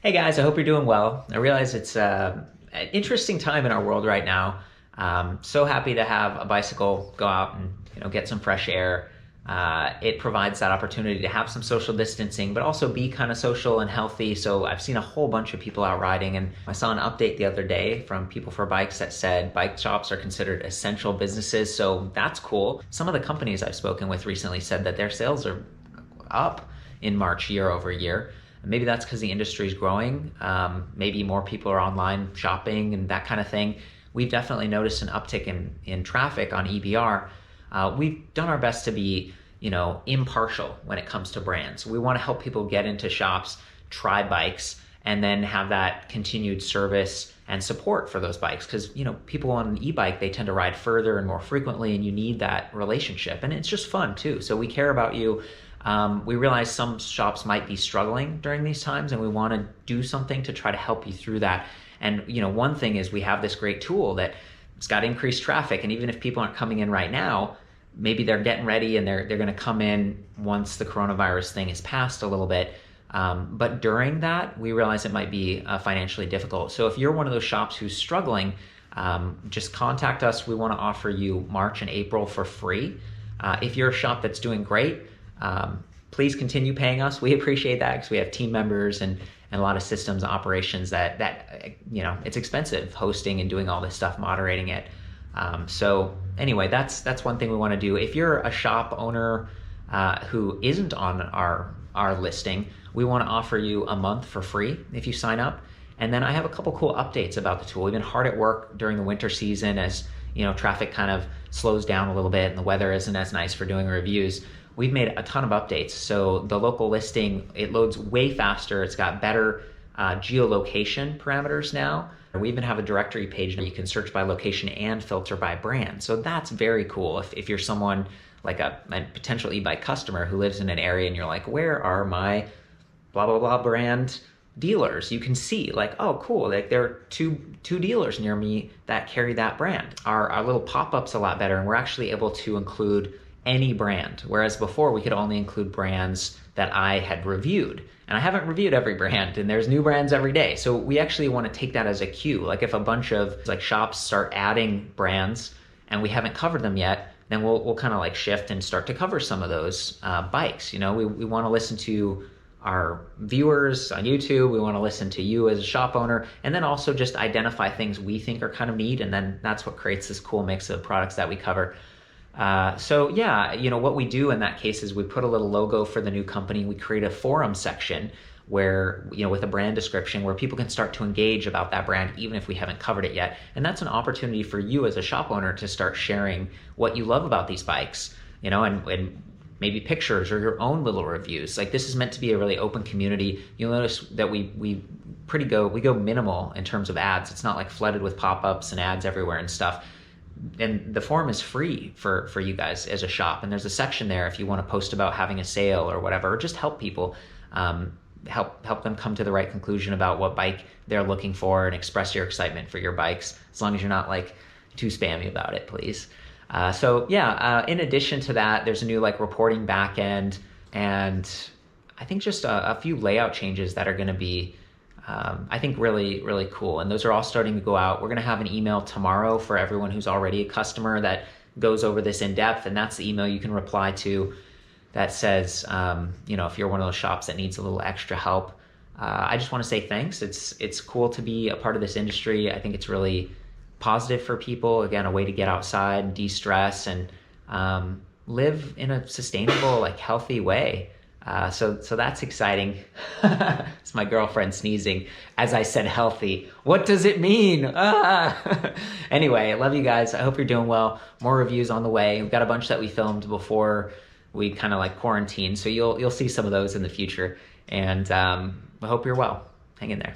Hey guys, I hope you're doing well. I realize it's an interesting time in our world right now. So happy to have a bicycle go out and get some fresh air. It provides that opportunity to have some social distancing, but also be kind of social and healthy. So I've seen a whole bunch of people out riding, and I saw an update the other day from People for Bikes that said bike shops are considered essential businesses. So that's cool. Some of the companies I've spoken with recently said that their sales are up in March year over year. Maybe that's because the industry is growing. Maybe more people are online shopping and that kind of thing. We've definitely noticed an uptick in traffic on EBR. We've done our best to be, impartial when it comes to brands. We want to help people get into shops, try bikes, and then have that continued service and support for those bikes. Because, people on an e-bike, they tend to ride further and more frequently, and you need that relationship. And it's just fun too. So we care about you. We realize some shops might be struggling during these times, and we want to do something to try to help you through that. And one thing is we have this great tool that it's got increased traffic, and even if people aren't coming in right now, maybe they're getting ready and they're going to come in once the coronavirus thing is passed a little bit. But during that, we realize it might be financially difficult. So if you're one of those shops who's struggling, just contact us. We want to offer you March and April for free. If you're a shop that's doing great, please continue paying us. We appreciate that because we have team members and a lot of systems and operations that it's expensive hosting and doing all this stuff, moderating it. So anyway, that's one thing we want to do. If you're a shop owner who isn't on our listing, we want to offer you a month for free if you sign up. And then I have a couple cool updates about the tool. We've been hard at work during the winter season as traffic kind of slows down a little bit and the weather isn't as nice for doing reviews. We've made a ton of updates. So the local listing, it loads way faster. It's got better geolocation parameters now. We even have a directory page where you can search by location and filter by brand. So that's very cool. If you're someone like a potential e-bike customer who lives in an area and you're like, where are my blah, blah, blah brand dealers? You can see like, oh, cool. Like there are two dealers near me that carry that brand. Our little pop-up's a lot better, and we're actually able to include any brand, whereas before we could only include brands that I had reviewed. And I haven't reviewed every brand, and there's new brands every day. So we actually want to take that as a cue. Like if a bunch of shops start adding brands and we haven't covered them yet, then we'll kind of shift and start to cover some of those bikes. We want to listen to our viewers on YouTube. We want to listen to you as a shop owner, and then also just identify things we think are kind of neat. And then that's what creates this cool mix of products that we cover. What we do in that case is we put a little logo for the new company. We create a forum section where, with a brand description where people can start to engage about that brand, even if we haven't covered it yet. And that's an opportunity for you as a shop owner to start sharing what you love about these bikes, and maybe pictures or your own little reviews. This is meant to be a really open community. You'll notice that we go minimal in terms of ads. It's not flooded with pop-ups and ads everywhere and stuff. And the forum is free for you guys as a shop. And there's a section there if you want to post about having a sale or whatever, or just help people, help them come to the right conclusion about what bike they're looking for and express your excitement for your bikes, as long as you're not too spammy about it, please. In addition to that, there's a new reporting backend, and I think just a few layout changes that are going to be I think really, really cool. And those are all starting to go out. We're going to have an email tomorrow for everyone who's already a customer that goes over this in depth. And that's the email you can reply to that says, if you're one of those shops that needs a little extra help. I just want to say thanks. It's cool to be a part of this industry. I think it's really positive for people. Again, a way to get outside, de-stress, and live in a sustainable, healthy way. So that's exciting. It's my girlfriend sneezing as I said healthy. What does it mean? Anyway, I love you guys. I hope you're doing well. More reviews on the way. We've got a bunch that we filmed before we kind of quarantine, so you'll see some of those in the future. And I hope you're well. Hang in there.